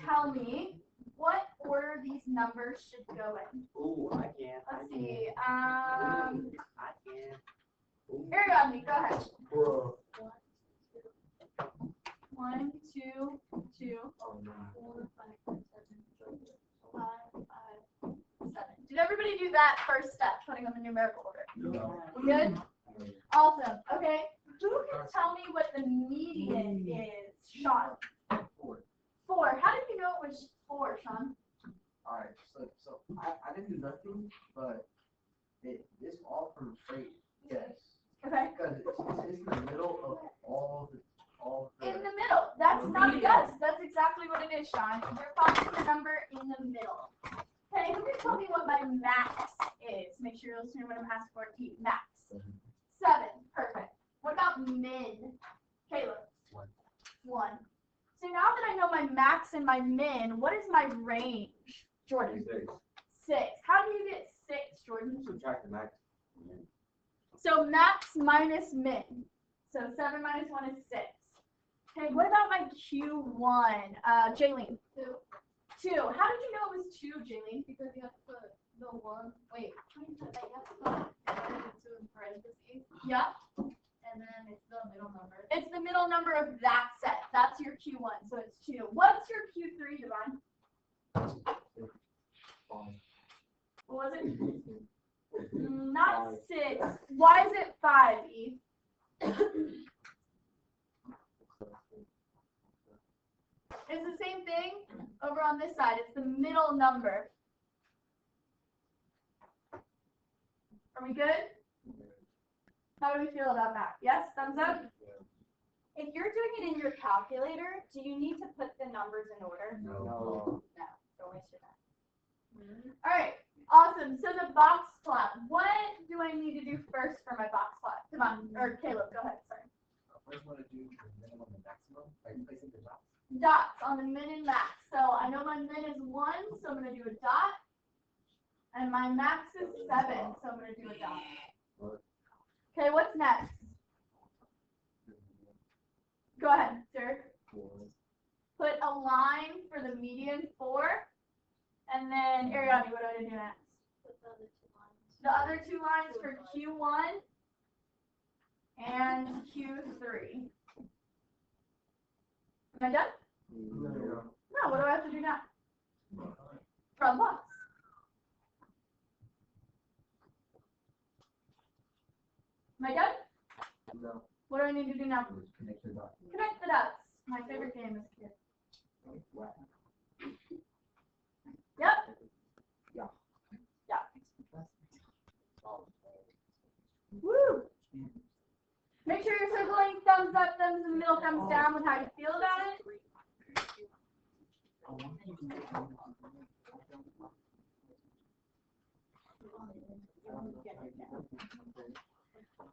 tell me what order these numbers should go in? Ooh, I can't. Let's see. I can't. Ariadne, go ahead. Bro. 1, 2, 2, Oh, no. 4, 5, 6, 7, 5, 5, 7. Did everybody do that first step, putting them in numerical order? No. We good? Awesome. Okay. Who can tell me what the median is, Sean? 4. 4. How did you know it was 4, Sean? All right. So I didn't do nothing, but it's all from straight guess. Okay. Because it's in the middle of all the. In the middle. That's not a guess. That's exactly what it is, Sean. You're finding the number in the middle. Okay, who can tell me what my max is? Make sure you're listening to what I'm asking for. Max. 7. Perfect. What about min? Caleb? 1. So now that I know my max and my min, what is my range? Jordan? 6. How do you get 6, Jordan? Subtract the max. So max minus min. So 7 minus 1 is 6. Okay, what about my Q1? Jaylene? 2. How did you know it was 2, Jaylene? Because you have to put the 1. Wait, how do you put that? You have to put 2 in parentheses. Yeah. And then it's the middle number. It's the middle number of that set. That's your Q1, so it's 2. What's your Q3, Devon? What was it? Not 6. Why is it 5, Eve? It's the same thing over on this side. It's the middle number. Are we good? How do we feel about that? Yes? Thumbs up? If you're doing it in your calculator, do you need to put the numbers in order? No. No. Don't waste your time. All right. Awesome. So the box plot. What do I need to do first for my box plot? Come on. Or Caleb, go ahead. Sorry. First, want to do the minimum and maximum by placing the dots. Dots on the min and max. So I know my min is 1, so I'm going to do a dot. And my max is 7, so I'm going to do a dot. Okay, what's next? Go ahead, sir. Put a line for the median 4. And then, Ariadne, what do I do next? Put the other 2 lines for Q1 and Q3. Am I done? No, what do I have to do now? From box. Am I done? No. What do I need to do now? Connect the dots. Connect the dots. My favorite game is here. Yep. Yeah. Yeah. Woo! Make sure you're circling thumbs up, thumbs in the middle, thumbs down with how you feel about it.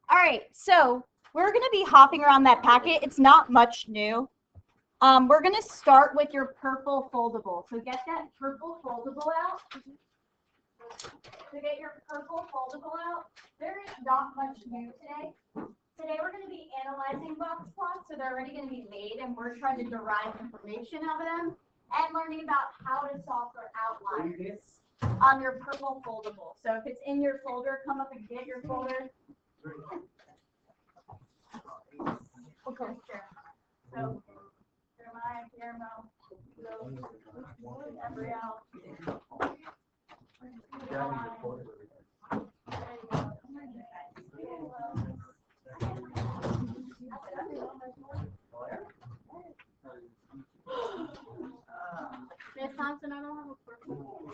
All right, so we're going to be hopping around that packet. It's not much new. We're going to start with your purple foldable. So get that purple foldable out. To get your purple foldable out, there is not much new today. Today we're going to be analyzing box plots, so they're already going to be made, and we're trying to derive information out of them and learning about how to solve for outliers on your purple foldable. So if it's in your folder, come up and get your folder. Okay. So, Jeremiah, Guillermo, Gabrielle. Miss Thompson, I don't have a purple.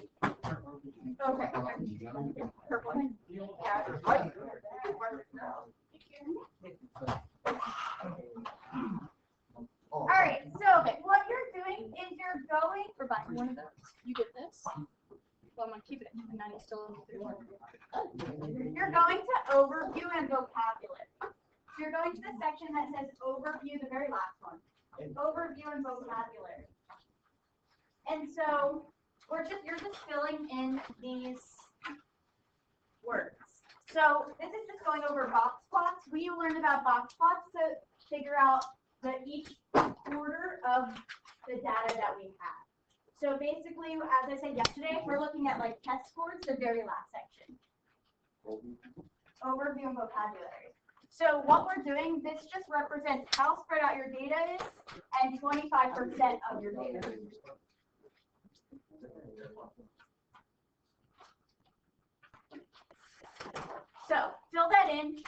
Okay. Purple. All right. So what you're doing is you're going. Provide one of those. You get this. Well, I'm gonna keep it. And then you still. You're going to overview and vocabulary. So you're going to the section that says overview, the very last one. Overview and vocabulary. And so you're just filling in these words. So this is just going over box plots. We learned about box plots to figure out each order of the data that we have. So basically, as I said yesterday, we're looking at like test scores, the very last section. Overview and vocabulary. So what we're doing, this just represents how spread out your data is and 25% of your data. So fill that in.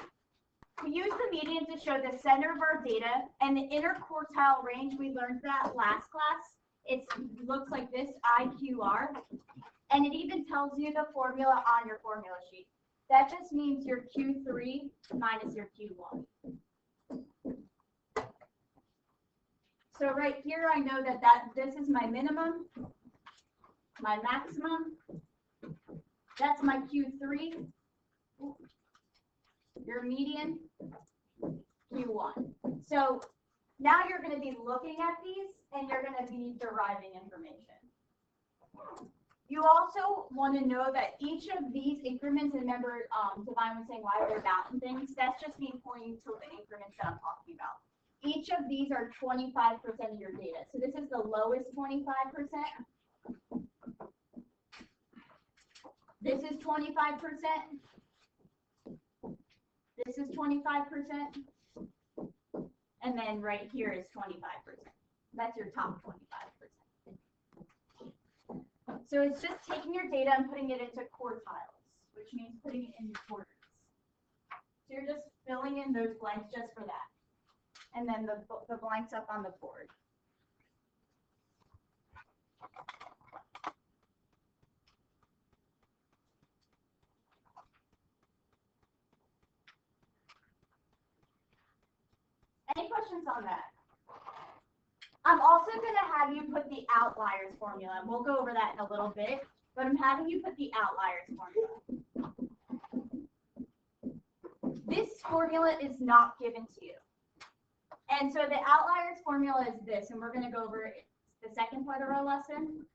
We use the median to show the center of our data and the inner quartile range. We learned that last class. It looks like this, IQR, and it even tells you the formula on your formula sheet. That just means your Q3 minus your Q1. So right here, I know that this is my minimum, my maximum. That's my Q3, your median, Q1. So now you're going to be looking at these and you're going to be deriving information. You also want to know that each of these increments, and remember Divine was saying why they're mountain things, that's just me pointing to the increments that I'm talking about. Each of these are 25% of your data. So this is the lowest 25%. This is 25%. This is 25%. And then right here is 25%. That's your top 25%. So it's just taking your data and putting it into quartiles, which means putting it in quarters. So you're just filling in those blanks just for that. And then the blanks up on the board. Any questions on that? I'm also going to have you put the outliers formula. We'll go over that in a little bit, but I'm having you put the outliers formula. This formula is not given to you. And so the outliers formula is this, and we're going to go over the second part of our lesson.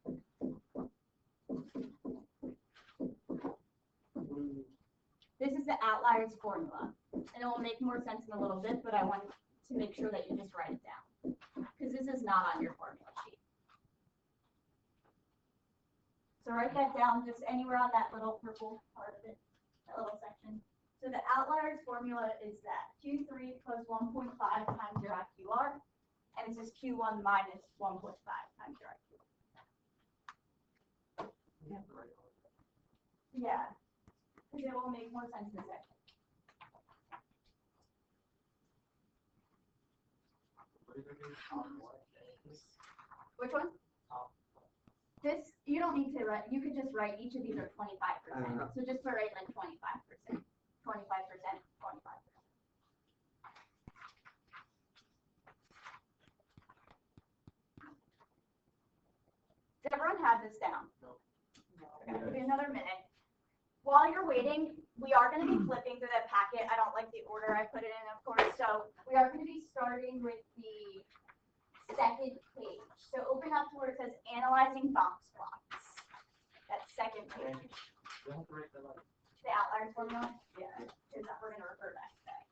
This is the outliers formula, and it will make more sense in a little bit, but I want to make sure that you just write it down, because this is not on your formula sheet. So write that down just anywhere on that little purple part of it, that little section. So the outliers formula is that Q3 plus 1.5 times your IQR, and this is Q1 minus 1.5 times your IQR. Yeah, because it will make more sense in a second. Which one? This, you don't need to write, you could just write each of these are 25%. So just write like 25%, 25%, 25%. Does everyone have this down? No. Okay, give me another minute. While you're waiting, we are going to be flipping through that packet. I don't like the order I put it in, of course. So we are going to be starting with the second page. So open up to where it says Analyzing Box Plots. That second page. The outliers formula? Yeah, because we're going to refer back to that.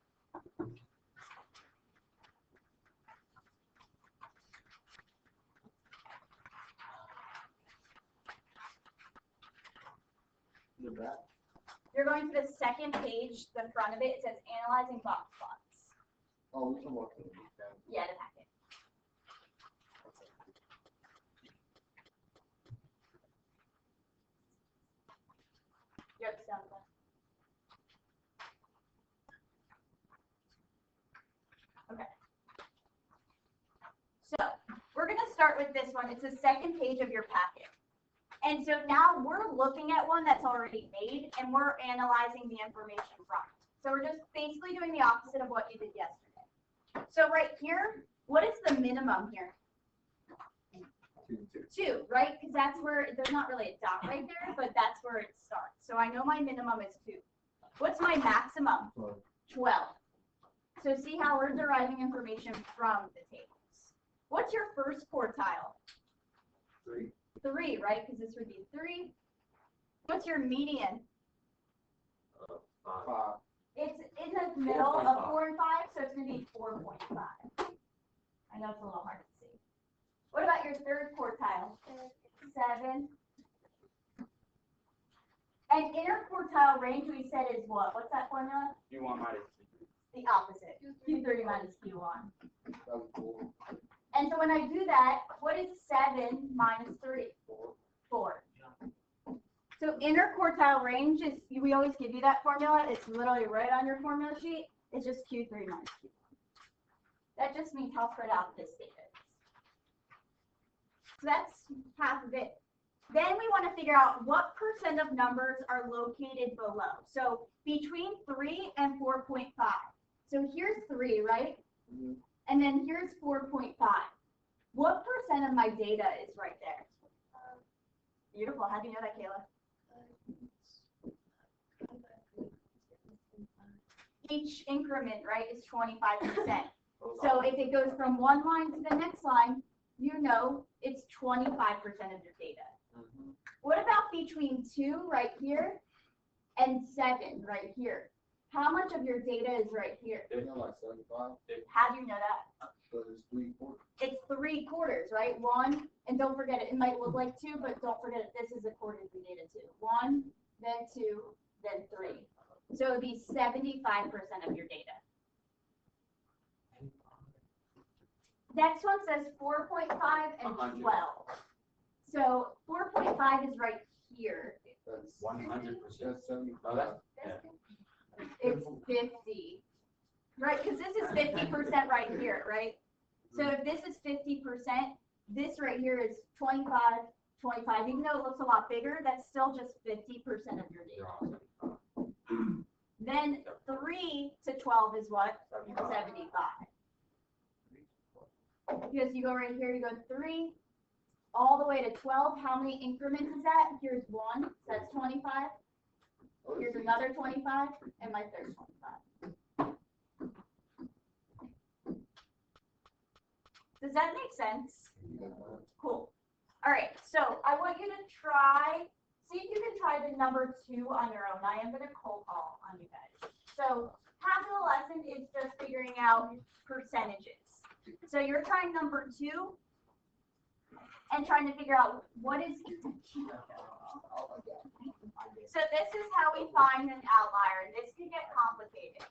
You're going to the second page, the front of it. It says Analyzing Box Plots. Oh, we can walk in. Yeah, the packet. Yep, sounds good. Okay. So we're going to start with this one. It's the second page of your packet. And so now we're looking at one that's already made, and we're analyzing the information from it. So we're just basically doing the opposite of what you did yesterday. So right here, what is the minimum here? 2, right? Because that's where, there's not really a dot right there, but that's where it starts. So I know my minimum is 2. What's my maximum? 12. So see how we're deriving information from the tables. What's your first quartile? 3, right? Because this would be 3. What's your median? 5. It's in the middle of 4 and 5, so it's going to be 4.5. I know it's a little hard to see. What about your third quartile? 7. And interquartile range we said is what? What's that formula? Q1 minus The opposite. Q3 minus Q1. That was cool. And so when I do that, what is 7 minus 3? 4. So interquartile range is, we always give you that formula. It's literally right on your formula sheet. It's just Q3 minus Q1. That just means how spread out this data is. So that's half of it. Then we want to figure out what percent of numbers are located below. So between 3 and 4.5. So here's 3, right? Mm-hmm. And then here's 4.5. What percent of my data is right there? Beautiful. How do you know that, Kayla? Each increment, right, is 25%. So if it goes from one line to the next line, you know it's 25% of your data. Mm-hmm. What about between 2 right here and 7 right here? How much of your data is right here? Like 75. How do you know that? So there's 3/4. It's 3/4, right? 1, and don't forget it might look like 2, but don't forget it, this is a quarter of your data too. 1, then 2, then 3. So it would be 75% of your data. Next one says 4.5 and 12. So 4.5 is right here. That's 100%. That's 75. No, that's It's 50. Right, because this is 50% right here, right? So if this is 50%, this right here is 25, 25. Even though it looks a lot bigger, that's still just 50% of your data. Then 3 to 12 is what? 75. Because you go right here, you go 3, all the way to 12. How many increments is that? Here's 1, so that's 25. Here's another 25, and my third 25. Does that make sense? Cool. All right, so I want you to try, see if you can try the number 2 on your own. I am going to cold call on you guys. So half of the lesson is just figuring out percentages. So you're trying number 2 and trying to figure out what is. So this is how we find an outlier. This can get complicated.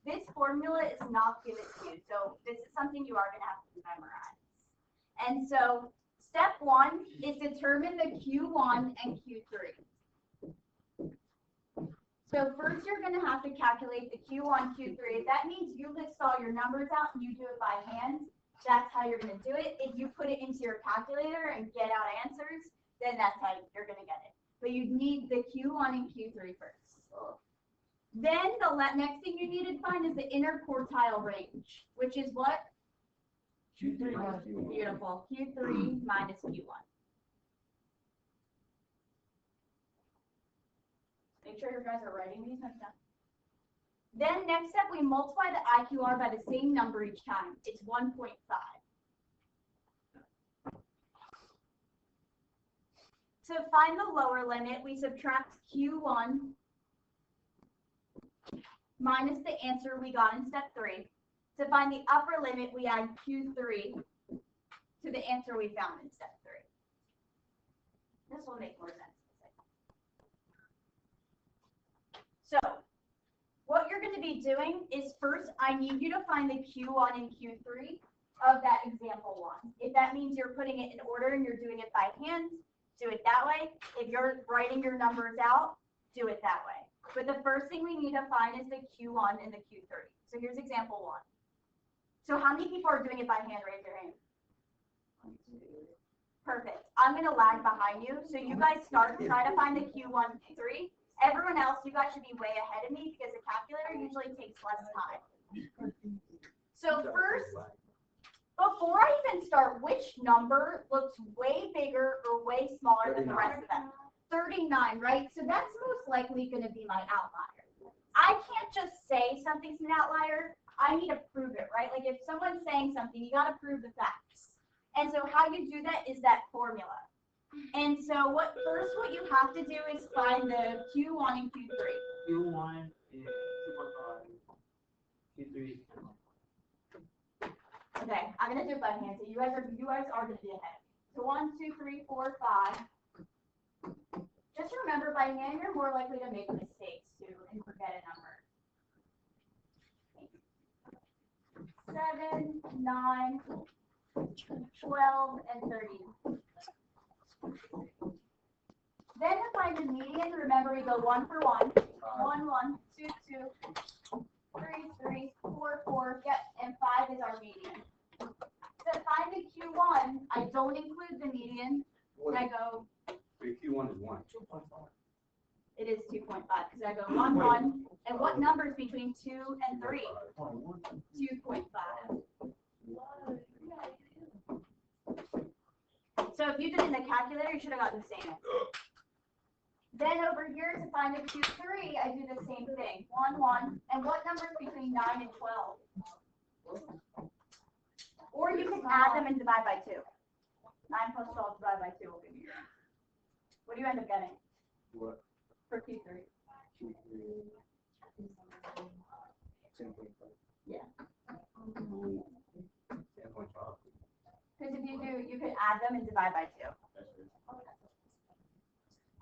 This formula is not given to you, so this is something you are going to have to memorize. And so step 1 is determine the Q1 and Q3. So first you're going to have to calculate the Q1, Q3. That means you list all your numbers out and you do it by hand. That's how you're going to do it. If you put it into your calculator and get out answers, then that's how you're going to get it. But you need the Q1 and Q3 first. Then the next thing you need to find is the interquartile range, which is what? Q3 minus Q1. Beautiful. Q3 minus Q1. Make sure you guys are writing these notes down. Then next step, we multiply the IQR by the same number each time. It's 1.5. To find the lower limit, we subtract Q1 minus the answer we got in step 3. To find the upper limit, we add Q3 to the answer we found in step 3. This will make more sense. So what you're going to be doing is first, I need you to find the Q1 and Q3 of that example 1. If that means you're putting it in order and you're doing it by hand, do it that way. If you're writing your numbers out, do it that way. But the first thing we need to find is the Q1 and the Q3. So here's example 1. So how many people are doing it by hand? Raise your hand. Perfect. I'm going to lag behind you. So you guys try to find the Q1 and Q3. Everyone else, you guys should be way ahead of me because the calculator usually takes less time. So first, before I even start, which number looks way bigger or way smaller than the rest of them? 39, right? So that's most likely going to be my outlier. I can't just say something's an outlier. I need to prove it, right? Like if someone's saying something, you got to prove the facts. And so how you do that is that formula. And so what you have to do is find the Q1 and Q3. Q1 is 2.5. Q3 is 10. Okay, I'm gonna do it by hand. So you guys are gonna be ahead. So 1, 2, 3, 4, 5. Just remember, by hand, you're more likely to make mistakes too and forget a number. 7, 9, 12, and 13. Then to find the median, remember we go 1 for 1. 1, 1, 2, 2, 3, 3, 4, 4. Yep, and 5 is our median. To find the Q1, I don't include the median. And I go. The Q1 is 1. It is 2.5 because I go 1, 1. And what number is between 2 and 3? 2.5. So if you did it in the calculator, you should have gotten the same answer. Then over here to find the Q3, I do the same thing. 1, 1. And what number is between 9 and 12? Or you can add them and divide by 2. 9 plus 12 divided by 2 will give you your answer. What do you end up getting? What? For Q3. Yeah. 10.5. Because if you do, you could add them and divide by 2.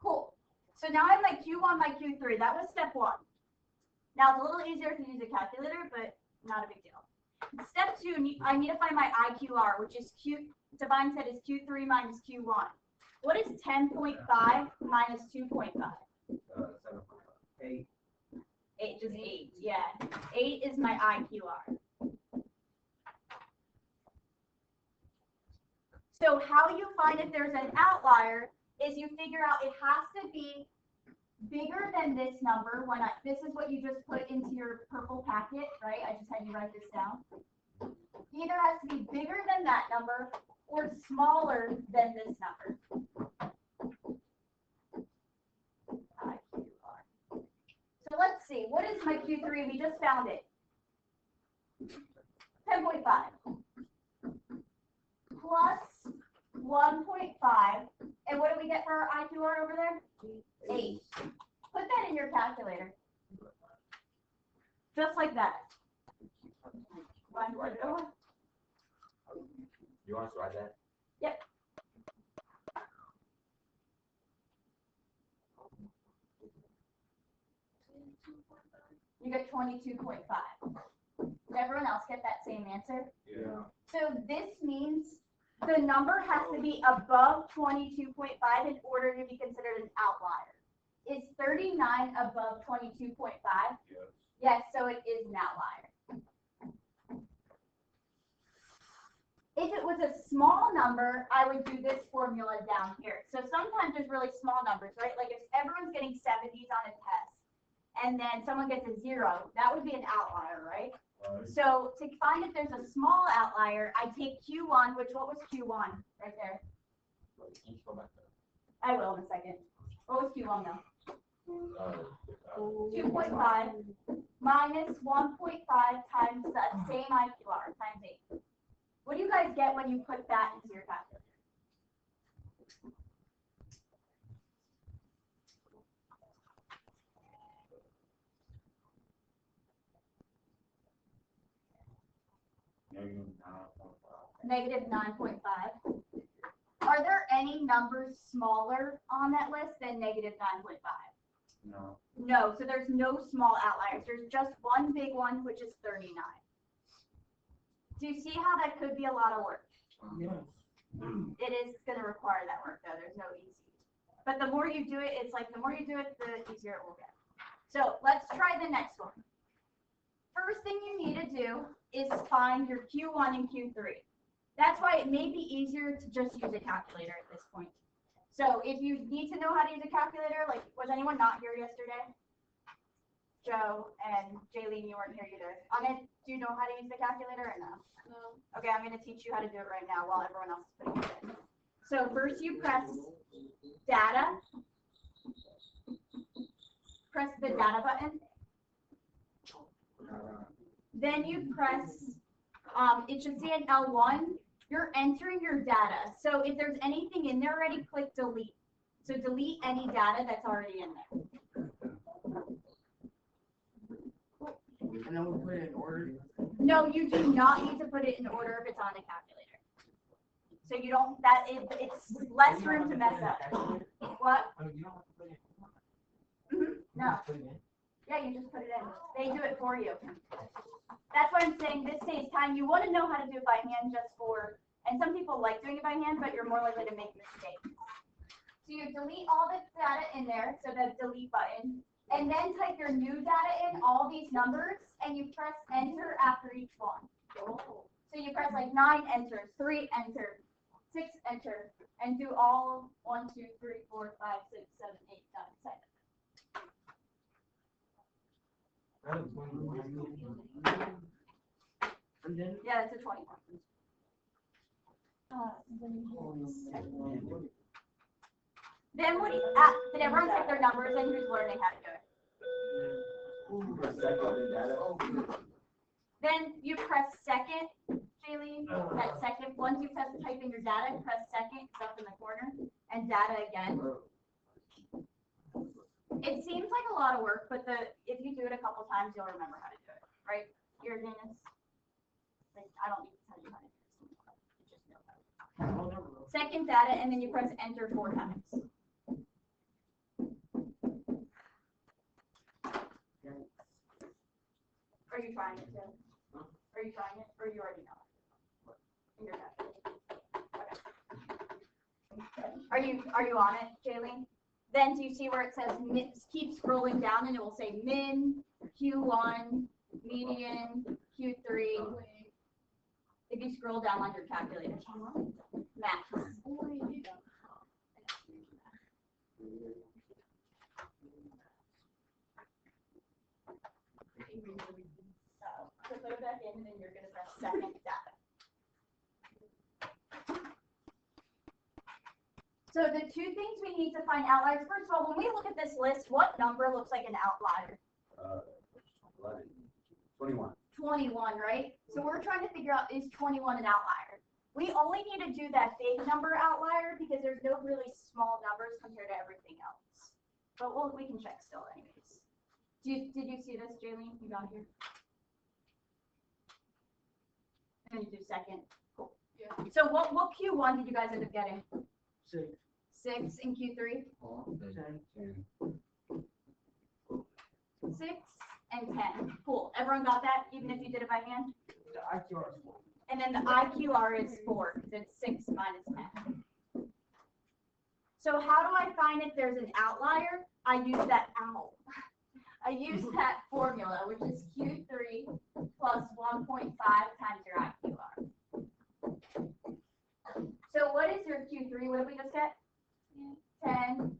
Cool. So now I have my Q1, my Q3. That was step 1. Now it's a little easier to use a calculator, but not a big deal. Step 2, I need to find my IQR, which is Devine said is Q3 minus Q1. What is 10.5 minus 2.5? 7.5. 8. 8, just 8. Yeah. 8 is my IQR. So how you find if there's an outlier is you figure out it has to be bigger than this number when this is what you just put into your purple packet, right? I just had you write this down. Either has to be bigger than that number or smaller than this number. IQR. So let's see, what is my Q3? We just found it. 10.5 plus 1.5, and what do we get for our IQR over there? 8. Put that in your calculator. Just like that. You want us to write that? Yep. You get 22.5. Did everyone else get that same answer? Yeah. So this means the number has to be above 22.5 in order to be considered an outlier. Is 39 above 22.5? Yes. Yes, so it is an outlier. If it was a small number, I would do this formula down here. So sometimes there's really small numbers, right? Like if everyone's getting 70s on a test and then someone gets a 0, that would be an outlier, right? So to find if there's a small outlier, I take Q1, which what was Q1 right there? I will in a second. What was Q1 though? 2.5 minus 1.5 times that same IQR times 8. What do you guys get when you put that into your calculator? Negative 9.5. Are there any numbers smaller on that list than negative 9.5? No. No, so there's no small outliers. There's just one big one, which is 39. Do you see how that could be a lot of work? Yes. It is going to require that work, though. There's no easy. But the more you do it, it's like the more you do it, the easier it will get. So let's try the next one. First thing you need to do is find your Q1 and Q3. That's why it may be easier to just use a calculator at this point. So if you need to know how to use a calculator, like was anyone not here yesterday? Joe and Jaylene, you weren't here either. Do you know how to use the calculator or no? No. Okay, I'm going to teach you how to do it right now while everyone else is putting it in. So first you press data. Press the data button. Then you press, it should say an L1. You're entering your data. So if there's anything in there already, click delete. So delete any data that's already in there. And then we'll put it in order. No, you do not need to put it in order if it's on the calculator. So you don't, it's less room to mess up. What? Oh, you don't have to put it No. Put it in. Yeah, you just put it in. They do it for you. That's why I'm saying this saves time. You want to know how to do it by hand just for, and some people like doing it by hand, but you're more likely to make mistakes. So you delete all the data in there, so the delete button, and then type your new data in, all these numbers, and you press enter after each one. So you press like 9, enter, 3, enter, 6, enter, and do all 1, 2, 3, 4, 5, 6, 7, 8, 9, 10. That is one. And then. Yeah, it's a 20. Then what do you, did everyone type their numbers and who's learning how to do it? Then you press second, Jaylee, that second, once you press type in your data, press second, it's up in the corner, and data again. It seems like a lot of work, but if you do it a couple times, you'll remember how to do it, right? You're doing this. Like, I don't need to tell you how to do this. You just know how. Second data, and then you press enter 4 times. Are you trying it too? Are you trying it, or you already know it? In your calculator. Are you on it, Jaylee? Then do you see where it says keep scrolling down and it will say min, Q1, median, Q3. If you scroll down on your calculator, max. So put it back in, and then you're going to press second data. So the two things we need to find outliers. First of all, when we look at this list, what number looks like an outlier? 11. 21. 21, right? So we're trying to figure out, is 21 an outlier? We only need to do that big number outlier because there's no really small numbers compared to everything else. But we can check still anyways. Did you see this, Jayleen? You got it here? And you do second. Cool. Yeah. So what Q1 did you guys end up getting? 6. 6 in Q3? 10. 6 and 10. Cool. Everyone got that, even if you did it by hand? The IQR is 4. And then the IQR is 4, because it's 6 minus 10. So how do I find if there's an outlier? I use that I use that formula, which is Q3 plus 1.5 times your IQR. So what is your Q3? What did we just get? 10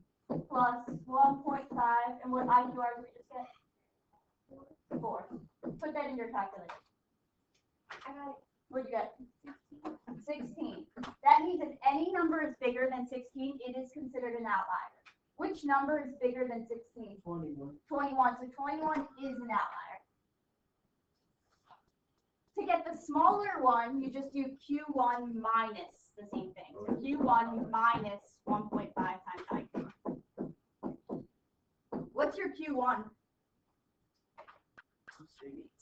plus 1.5, and what IQR did we just get? 4. Put that in your calculator. I got it. What'd you get? 16. That means if any number is bigger than 16, it is considered an outlier. Which number is bigger than 16? 21. 21. So 21 is an outlier. To get the smaller one, you just do Q1 minus the same thing. So Q1 minus 1.5 times IQ. What's your Q1?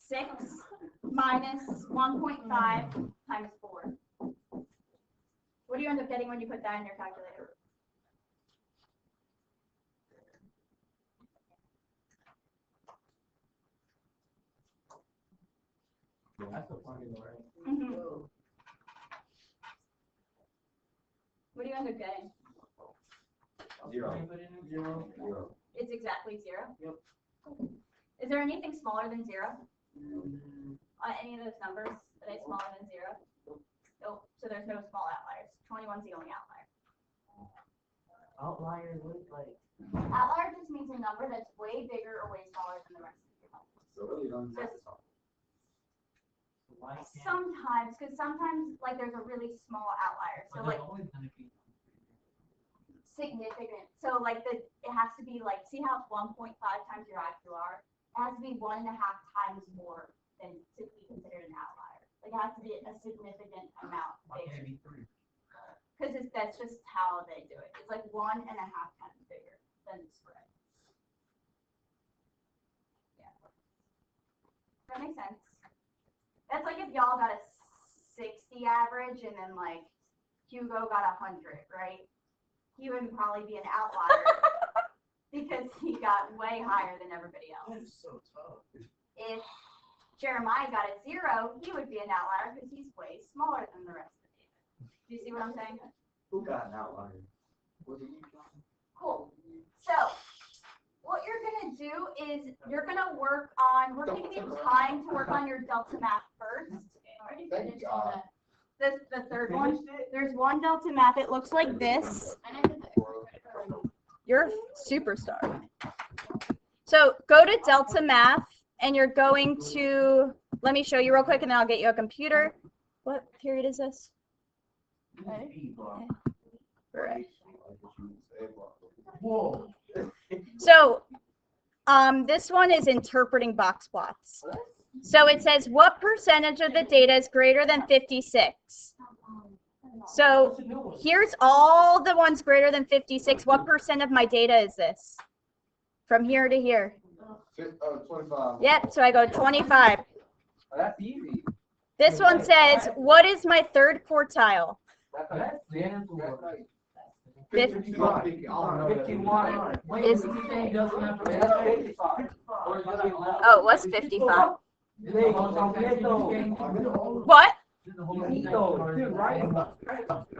6 minus 1.5 times 4. What do you end up getting when you put that in your calculator? That's the formula, right? Mm-hmm. What do you end up getting? 0. Put in 0. 0. It's exactly 0? Yep. Is there anything smaller than 0? Mm, On any of those numbers? Are they smaller than 0? Nope. So there's no small outliers. 21 is the only outlier. Outliers look like. Outlier just means a number that's way bigger or way smaller than the rest of your numbers. So really, you don't have to solve. Why can't? Sometimes, because sometimes like there's a really small outlier. So like always gonna be. significant. So like it has to be like, see how it's 1.5 times your IQR? It has to be 1.5 times more than to be considered an outlier. Like it has to be a significant amount Why can't bigger. it be 3? Because that's just how they do it. It's like 1.5 times bigger than the spread. Yeah. Does that make sense? That's like if y'all got a 60 average and then like Hugo got 100, right? He would probably be an outlier because he got way higher than everybody else. That is so tough. If Jeremiah got a 0, he would be an outlier because he's way smaller than the rest of the data. Do you see what I'm saying? Who got an outlier? Was it you, John? Cool. So what you're gonna do is you're gonna work on. We're gonna give you time to work on your delta math first. Already Thank finished God. all that. The third one. There's one delta math. It looks like this. And I did the You're a superstar. So go to delta math, and you're going to. Let me show you real quick, and then I'll get you a computer. What period is this? B block. Right. Whoa. So, this one is interpreting box plots. So it says, what percentage of the data is greater than 56? So here's all the ones greater than 56. What percent of my data is this? From here to here. 25. Yep, so I go 25. That's easy. This one says, what is my third quartile? That's the answer. Fif- 51. Is- Oh, it was 55. What? What?